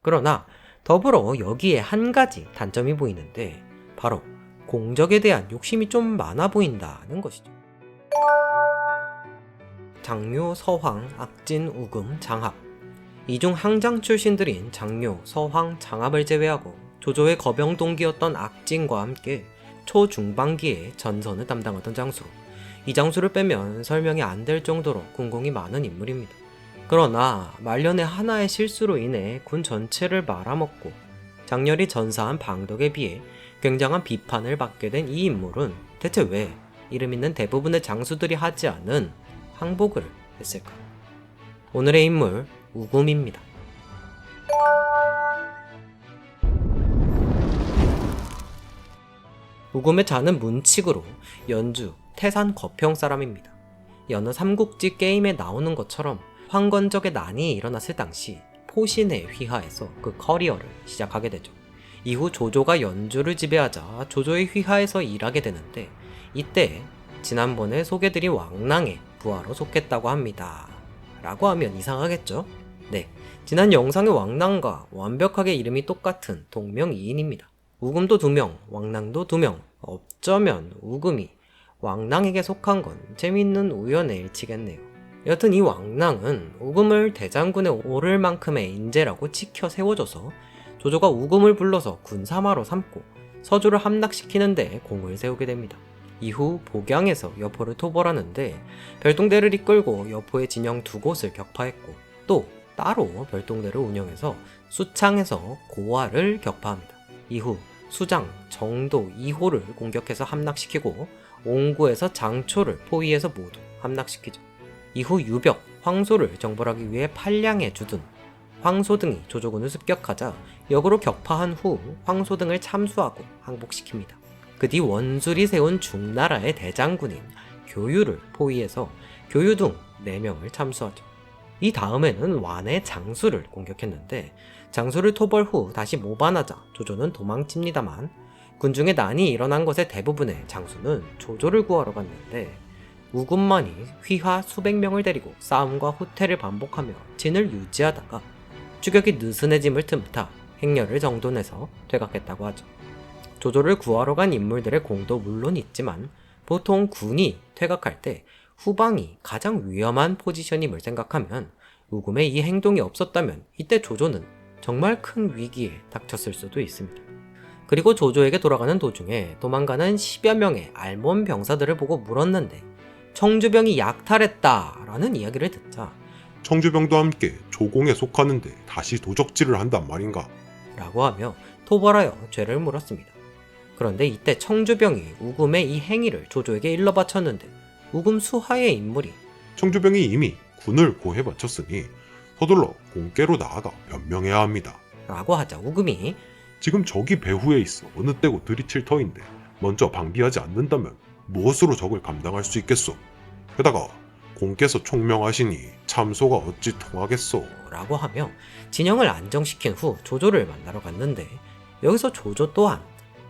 그러나 더불어 여기에 한 가지 단점이 보이는데 바로 공적에 대한 욕심이 좀 많아 보인다는 것이죠. 장묘, 서황, 악진, 우금, 장합. 이 중 항장 출신들인 장묘, 서황, 장합을 제외하고 조조의 거병 동기였던 악진과 함께 초중반기에 전선을 담당하던 장수로, 이 장수를 빼면 설명이 안 될 정도로 군功이 많은 인물입니다. 그러나 말년의 하나의 실수로 인해 군 전체를 말아먹고 장렬히 전사한 방덕에 비해 굉장한 비판을 받게 된 이 인물은 대체 왜 이름 있는 대부분의 장수들이 하지 않은 항복을 했을까? 오늘의 인물 우금입니다. 우금의 자는 문칙으로 연주, 태산 거평 사람입니다. 여느 삼국지 게임에 나오는 것처럼 황건적의 난이 일어났을 당시 포신의 휘하에서 그 커리어를 시작하게 되죠. 이후 조조가 연주를 지배하자 조조의 휘하에서 일하게 되는데, 이때 지난번에 소개드린 왕랑의 부하로 속했다고 합니다. 라고 하면 이상하겠죠? 네, 지난 영상의 왕랑과 완벽하게 이름이 똑같은 동명이인입니다. 우금도 2명, 왕랑도 2명, 어쩌면 우금이 왕랑에게 속한 건 재밌는 우연의 일치겠네요. 여튼 이 왕랑은 우금을 대장군에 오를 만큼의 인재라고 치켜 세워줘서 조조가 우금을 불러서 군사마로 삼고 서주를 함락시키는 데 공을 세우게 됩니다. 이후 복양에서 여포를 토벌하는데 별동대를 이끌고 여포의 진영 2곳을 격파했고, 또 따로 별동대를 운영해서 수창에서 고화를 격파합니다. 이후 수장, 정도, 이호를 공격해서 함락시키고 옹구에서 장초를 포위해서 모두 함락시키죠. 이후 유벽, 황소를 정벌하기 위해 팔량에 주둔 황소 등이 조조군을 습격하자 역으로 격파한 후 황소 등을 참수하고 항복시킵니다. 그 뒤 원술이 세운 중나라의 대장군인 교유를 포위해서 교유 등 4명을 참수하죠. 이 다음에는 완의 장수를 공격했는데 장수를 토벌 후 다시 모반하자 조조는 도망칩니다만, 군중의 난이 일어난 것의 대부분의 장수는 조조를 구하러 갔는데 우금만이 휘하 수백 명을 데리고 싸움과 후퇴를 반복하며 진을 유지하다가 추격이 느슨해짐을 틈타 행렬을 정돈해서 퇴각했다고 하죠. 조조를 구하러 간 인물들의 공도 물론 있지만 보통 군이 퇴각할 때 후방이 가장 위험한 포지션임을 생각하면 우금의 이 행동이 없었다면 이때 조조는 정말 큰 위기에 닥쳤을 수도 있습니다. 그리고 조조에게 돌아가는 도중에 도망가는 10여 명의 알몬 병사들을 보고 물었는데 청주병이 약탈했다라는 이야기를 듣자 청주병도 함께 조공에 속하는데 다시 도적질을 한단 말인가? 라고 하며 토벌하여 죄를 물었습니다. 그런데 이때 청주병이 우금의 이 행위를 조조에게 일러 바쳤는데 우금 수하의 인물이 청주병이 이미 군을 고해 바쳤으니 서둘러 공께로 나아가 변명해야 합니다. 라고 하자 우금이 지금 적이 배후에 있어 어느 때고 들이칠 터인데 먼저 방비하지 않는다면 무엇으로 적을 감당할 수 있겠소? 게다가 공께서 총명하시니 참소가 어찌 통하겠소? 라고 하며 진영을 안정시킨 후 조조를 만나러 갔는데, 여기서 조조 또한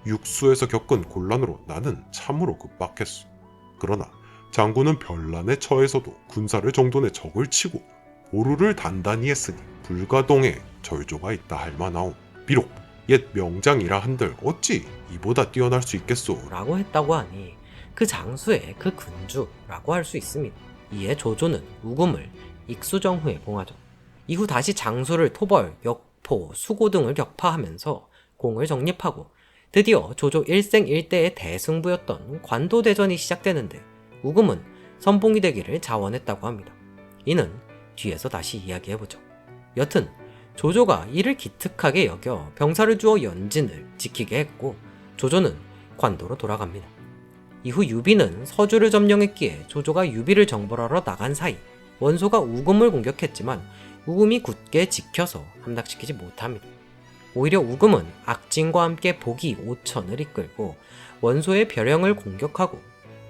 육수에서 겪은 곤란으로 나는 참으로 급박했소. 그러나 장군은 별난에 처해서도 군사를 정돈해 적을 치고 오루를 단단히 했으니 불가동에 절조가 있다 할 만하오. 비록 옛 명장이라 한들 어찌 이보다 뛰어날 수 있겠소? 라고 했다고 하니 그 장수의 그 근주라고 할 수 있습니다. 이에 조조는 우금을 익수정후에 봉하죠. 이후 다시 장수를 토벌, 역포, 수고 등을 격파하면서 공을 정립하고 드디어 조조 일생일대의 대승부였던 관도대전이 시작되는데 우금은 선봉이 되기를 자원했다고 합니다. 이는 뒤에서 다시 이야기해보죠. 여튼 조조가 이를 기특하게 여겨 병사를 주어 연진을 지키게 했고 조조는 관도로 돌아갑니다. 이후 유비는 서주를 점령했기에 조조가 유비를 정벌하러 나간 사이 원소가 우금을 공격했지만 우금이 굳게 지켜서 함락시키지 못합니다. 오히려 우금은 악진과 함께 복이 5천을 이끌고 원소의 벼령을 공격하고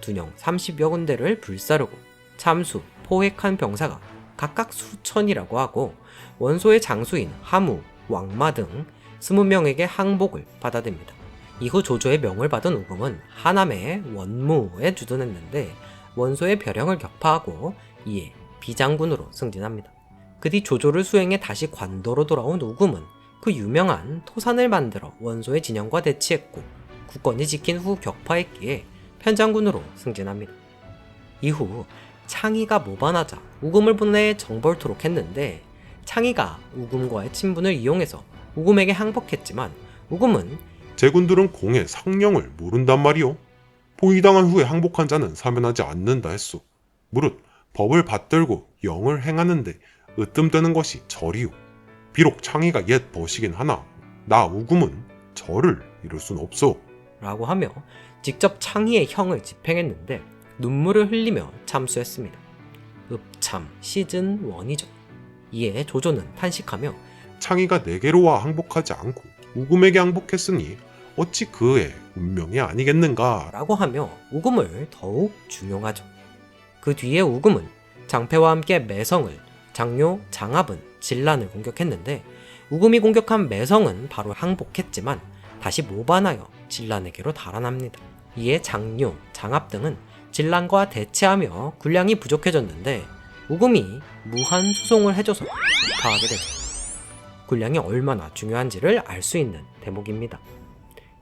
둔영 30여 군데를 불사르고 참수, 포획한 병사가 각각 수천이라고 하고 원소의 장수인 하무, 왕마 등 20명에게 항복을 받아듭니다. 이후 조조의 명을 받은 우금은 하남의 원무에 주둔했는데 원소의 벼령을 격파하고 이에 비장군으로 승진합니다. 그 뒤 조조를 수행해 다시 관도로 돌아온 우금은 그 유명한 토산을 만들어 원소의 진영과 대치했고 국권이 지킨 후 격파했기에 편장군으로 승진합니다. 이후 창의가 모반하자 우금을 보내 정벌토록 했는데 창의가 우금과의 친분을 이용해서 우금에게 항복했지만 우금은 제 군들은 공의 상령을 모른단 말이오. 포위당한 후에 항복한 자는 사면하지 않는다 했소. 무릇 법을 받들고 영을 행하는데 으뜸되는 것이 절이오. 비록 창의가 옛 벗이긴 하나 나 우금은 절을 이룰 순 없소. 라고 하며 직접 창의의 형을 집행했는데 눈물을 흘리며 참수했습니다. 읍참 시즌 1이죠. 이에 조조는 탄식하며 창의가 내게로와 항복하지 않고 우금에게 항복했으니 어찌 그의 운명이 아니겠는가. 라고 하며 우금을 더욱 중용하죠. 그 뒤에 우금은 장패와 함께 매성을, 장료, 장압은 진란을 공격했는데 우금이 공격한 매성은 바로 항복했지만 다시 모반하여 진란에게로 달아납니다. 이에 장료, 장압 등은 진란과 대치하며 군량이 부족해졌는데 우금이 무한 수송을 해줘서 파하게 되죠. 군량이 얼마나 중요한지를 알 수 있는 대목입니다.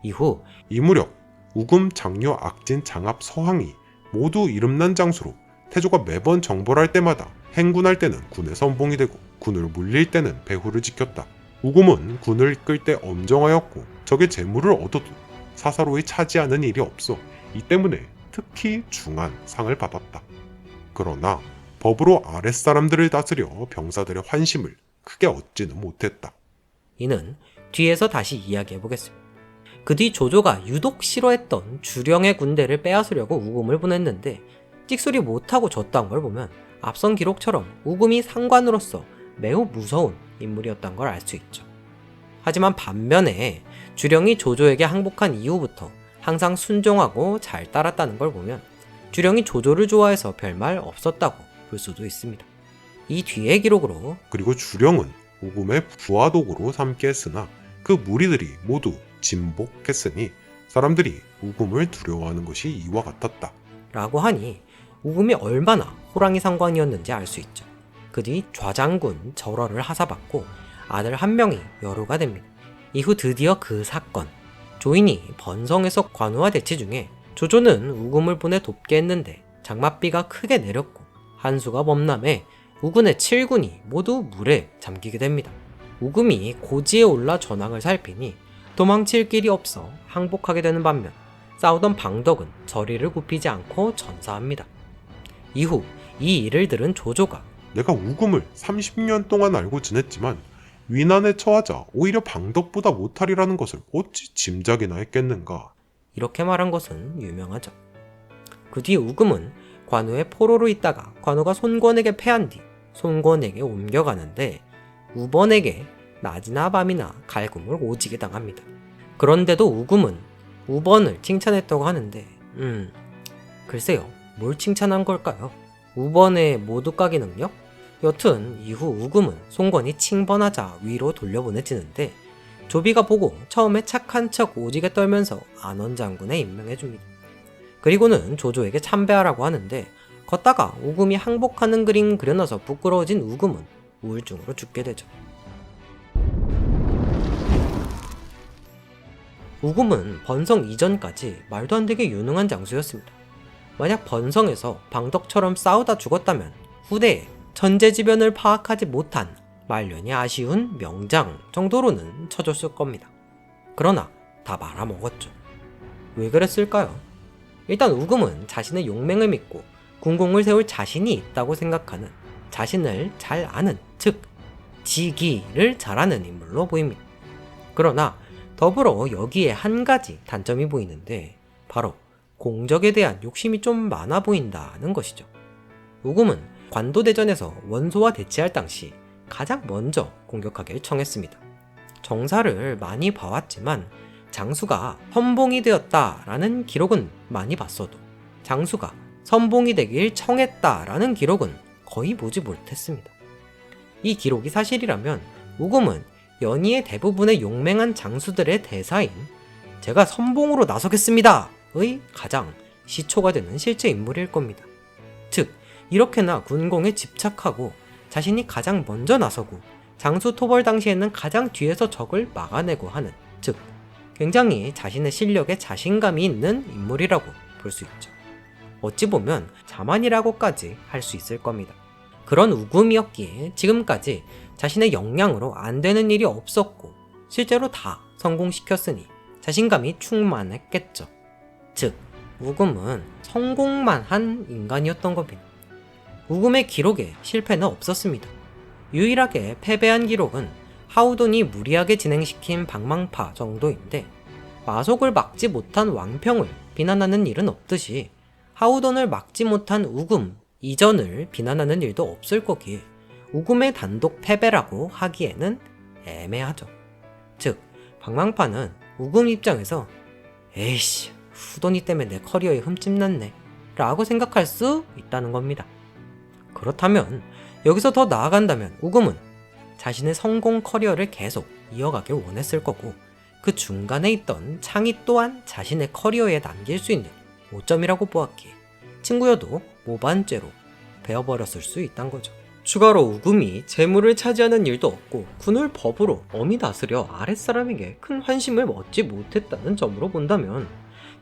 이후 이 무렵 우금, 장료, 악진, 장압, 서항이 모두 이름난 장수로 태조가 매번 정벌할 때마다 행군할 때는 군의 선봉이 되고 군을 물릴 때는 배후를 지켰다. 우금은 군을 이끌 때 엄정하였고 적의 재물을 얻어도 사사로이 차지하는 일이 없어 이 때문에 특히 중한 상을 받았다. 그러나 법으로 아랫사람들을 다스려 병사들의 환심을 크게 얻지는 못했다. 이는 뒤에서 다시 이야기해보겠습니다. 그 뒤 조조가 유독 싫어했던 주령의 군대를 빼앗으려고 우금을 보냈는데 찍소리 못하고 졌다는 걸 보면 앞선 기록처럼 우금이 상관으로서 매우 무서운 인물이었던 걸 알 수 있죠. 하지만 반면에 주령이 조조에게 항복한 이후부터 항상 순종하고 잘 따랐다는 걸 보면 주령이 조조를 좋아해서 별말 없었다고 볼 수도 있습니다. 이 뒤의 기록으로 그리고 주령은 우금의 부하독으로 삼게 했으나 그 무리들이 모두 진복했으니 사람들이 우금을 두려워하는 것이 이와 같았다. 라고 하니 우금이 얼마나 호랑이 상관이었는지 알 수 있죠. 그 뒤 좌장군 절어를 하사받고 아들 한 명이 여루가 됩니다. 이후 드디어 그 사건, 조인이 번성에서 관우와 대치 중에 조조는 우금을 보내 돕게 했는데 장맛비가 크게 내렸고 한수가 범람해 우군의 7군이 모두 물에 잠기게 됩니다. 우금이 고지에 올라 전황을 살피니 도망칠 길이 없어 항복하게 되는 반면 싸우던 방덕은 저리를 굽히지 않고 전사합니다. 이후 이 일을 들은 조조가 내가 우금을 30년 동안 알고 지냈지만 위난에 처하자 오히려 방덕보다 못하리라는 것을 어찌 짐작이나 했겠는가. 이렇게 말한 것은 유명하죠. 그 뒤 우금은 관우의 포로로 있다가 관우가 손권에게 패한 뒤 손권에게 옮겨가는데 우번에게 낮이나 밤이나 갈굼을 오지게 당합니다. 그런데도 우금은 우번을 칭찬했다고 하는데 글쎄요, 뭘 칭찬한 걸까요? 우번의 모두 까기 능력? 여튼 이후 우금은 손권이 칭번하자 위로 돌려보내지는데 조비가 보고 처음에 착한 척 오지게 떨면서 안원장군에 임명해줍니다. 그리고는 조조에게 참배하라고 하는데 걷다가 우금이 항복하는 그림 그려놔서 부끄러워진 우금은 우울증으로 죽게 되죠. 우금은 번성 이전까지 말도 안 되게 유능한 장수였습니다. 만약 번성에서 방덕처럼 싸우다 죽었다면 후대에 천재지변을 파악하지 못한 말년이 아쉬운 명장 정도로는 쳐줬을 겁니다. 그러나 다 말아먹었죠. 왜 그랬을까요? 일단 우금은 자신의 용맹을 믿고 군공을 세울 자신이 있다고 생각하는, 자신을 잘 아는, 즉 지기를 잘하는 인물로 보입니다. 그러나 더불어 여기에 한 가지 단점이 보이는데 바로 공적에 대한 욕심이 좀 많아 보인다는 것이죠. 우금은 관도대전에서 원소와 대치할 당시 가장 먼저 공격하길 청했습니다. 정사를 많이 봐왔지만 장수가 선봉이 되었다라는 기록은 많이 봤어도 장수가 선봉이 되길 청했다라는 기록은 거의 보지 못했습니다. 이 기록이 사실이라면 우금은 연희의 대부분의 용맹한 장수들의 대사인 제가 선봉으로 나서겠습니다의 가장 시초가 되는 실제 인물일 겁니다. 즉 이렇게나 군공에 집착하고 자신이 가장 먼저 나서고 장수 토벌 당시에는 가장 뒤에서 적을 막아내고 하는, 즉 굉장히 자신의 실력에 자신감이 있는 인물이라고 볼 수 있죠. 어찌 보면 자만이라고까지 할 수 있을 겁니다. 그런 우금이었기에 지금까지 자신의 역량으로 안 되는 일이 없었고 실제로 다 성공시켰으니 자신감이 충만했겠죠. 즉 우금은 성공만 한 인간이었던 겁니다. 우금의 기록에 실패는 없었습니다. 유일하게 패배한 기록은 하우돈이 무리하게 진행시킨 방망파 정도인데, 마속을 막지 못한 왕평을 비난하는 일은 없듯이 하우돈을 막지 못한 우금 이전을 비난하는 일도 없을 거기에 우금의 단독 패배라고 하기에는 애매하죠. 즉 방망파는 우금 입장에서 에이씨 후돈이 때문에 내 커리어에 흠집 났네 라고 생각할 수 있다는 겁니다. 그렇다면 여기서 더 나아간다면 우금은 자신의 성공 커리어를 계속 이어가길 원했을 거고, 그 중간에 있던 창이 또한 자신의 커리어에 남길 수 있는 오점이라고 보았기에 친구여도 모반죄로 베어버렸을 수 있단 거죠. 추가로 우금이 재물을 차지하는 일도 없고 군을 법으로 엄히 다스려 아랫사람에게 큰 환심을 얻지 못했다는 점으로 본다면,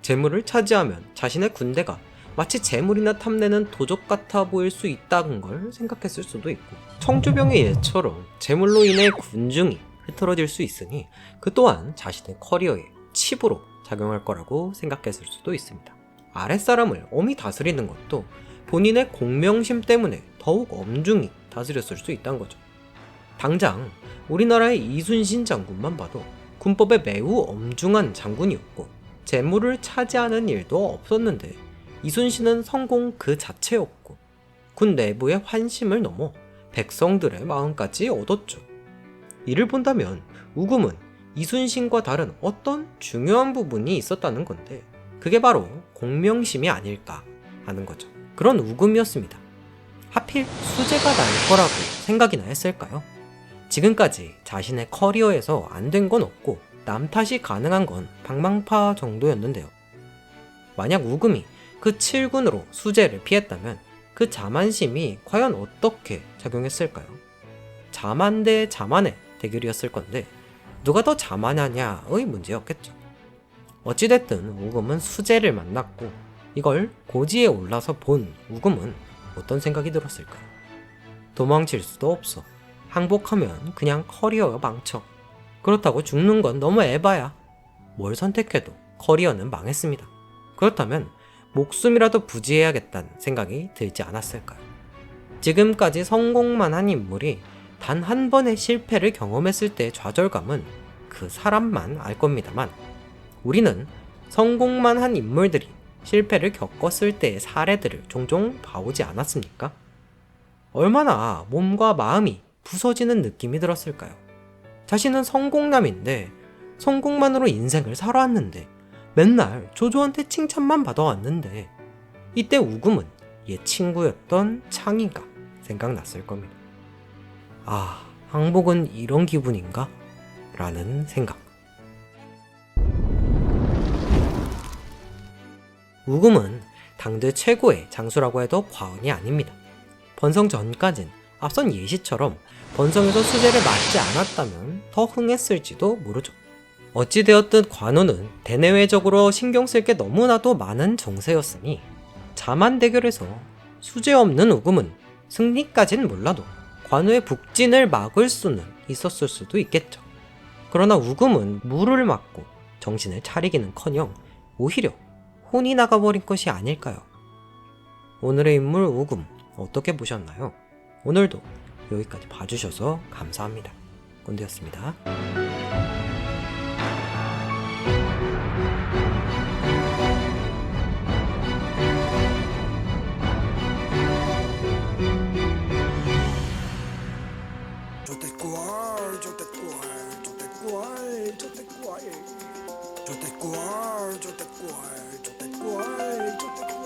재물을 차지하면 자신의 군대가 마치 재물이나 탐내는 도적 같아 보일 수 있다는 걸 생각했을 수도 있고, 청주병의 예처럼 재물로 인해 군중이 흐트러질 수 있으니 그 또한 자신의 커리어에 칩으로 작용할 거라고 생각했을 수도 있습니다. 아랫사람을 엄히 다스리는 것도 본인의 공명심 때문에 더욱 엄중히 다스렸을 수 있다는 거죠. 당장 우리나라의 이순신 장군만 봐도 군법에 매우 엄중한 장군이었고 재물을 차지하는 일도 없었는데 이순신은 성공 그 자체였고 군 내부의 환심을 넘어 백성들의 마음까지 얻었죠. 이를 본다면 우금은 이순신과 다른 어떤 중요한 부분이 있었다는 건데, 그게 바로 공명심이 아닐까 하는 거죠. 그런 우금이었습니다. 하필 수재가 날 거라고 생각이나 했을까요? 지금까지 자신의 커리어에서 안 된 건 없고 남 탓이 가능한 건 방망파 정도였는데요. 만약 우금이 그 7군으로 수재를 피했다면 그 자만심이 과연 어떻게 작용했을까요? 자만 대 자만의 대결이었을 건데 누가 더 자만하냐의 문제였겠죠. 어찌됐든 우금은 수재를 만났고 이걸 고지에 올라서 본 우금은 어떤 생각이 들었을까요? 도망칠 수도 없어. 항복하면 그냥 커리어가 망쳐. 그렇다고 죽는 건 너무 에바야. 뭘 선택해도 커리어는 망했습니다. 그렇다면 목숨이라도 부지해야겠다는 생각이 들지 않았을까요? 지금까지 성공만 한 인물이 단 한 번의 실패를 경험했을 때의 좌절감은 그 사람만 알 겁니다만, 우리는 성공만 한 인물들이 실패를 겪었을 때의 사례들을 종종 봐오지 않았습니까? 얼마나 몸과 마음이 부서지는 느낌이 들었을까요? 자신은 성공남인데 성공만으로 인생을 살아왔는데 맨날 조조한테 칭찬만 받아왔는데 이때 우금은 옛 친구였던 창이가 생각났을 겁니다. 아, 항복은 이런 기분인가? 라는 생각. 우금은 당대 최고의 장수라고 해도 과언이 아닙니다. 번성 전까진 앞선 예시처럼 번성에서 수재를 맞지 않았다면 더 흥했을지도 모르죠. 어찌되었든 관우는 대내외적으로 신경 쓸 게 너무나도 많은 정세였으니 자만 대결에서 수재 없는 우금은 승리까진 몰라도 관우의 북진을 막을 수는 있었을 수도 있겠죠. 그러나 우금은 물을 맞고 정신을 차리기는커녕 오히려 혼이 나가버린 것이 아닐까요? 오늘의 인물 우금 어떻게 보셨나요? 오늘도 여기까지 봐주셔서 감사합니다. 꼰대였습니다. Yo te cual, yo te cual, yo te cual, yo te cual, yo te cual, yo te cual, yo te cual, yo te cual.